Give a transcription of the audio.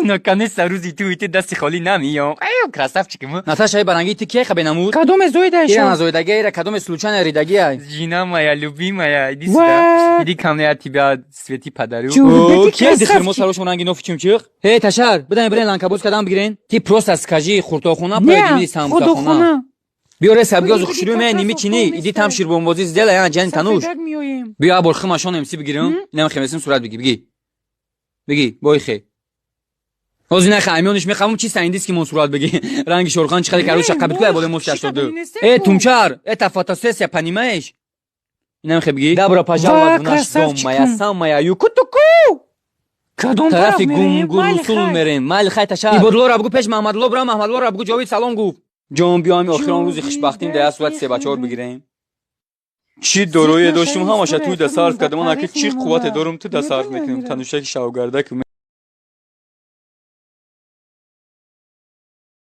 наконец-то روزی تو ایت دست خالی نمیام. ایو красавчикم. Наташа баранги ти ки хабенамуд? Кадом зоидаша? Ира назоидаги, ира кадом случайно ридаги ай. Жена моя любимая, иди сюда. Иди ко мне, я тебя цветы подарю. О, ки дихирмо сарош ранги ноф чимчиq. Эй, Ташар, бидан брен ланкабоз кадам бигирин. Ти просто скажи хуртохона поедем самусахона. Биоре сабгоз хушру ме ними чини, иди там ширбонбози сделай, я джан тануш. Бия борхи машон эмси бигирим. Инам хемесин сурат биги. Биги, бойхе. Озина хамиониш мехамум чи саиндис ки монсурат беги. Ранги шорхан чиқади каруша қабитку боле мош шаштоду. Тумчар, это фотосессия, понимаешь? Инам хебги. Добро пожаловать в наш дом, моя самая юкутуку. Кадом тарафи гумгурусул мерем. Майли хай Ташар. Ибодло рабгу пеш Маҳмадло брам, Маҳмадло рабгу ҷовид салом гуфт. ҷон биём охирон рӯзи хушбахтим да сурат се бачаҳор бигирем. چی درویه داشتیم هماشه توی دست صرف کردم. من اگه چی قوت دارم تو دست صرف میکنم. تنوشک شاوگرده که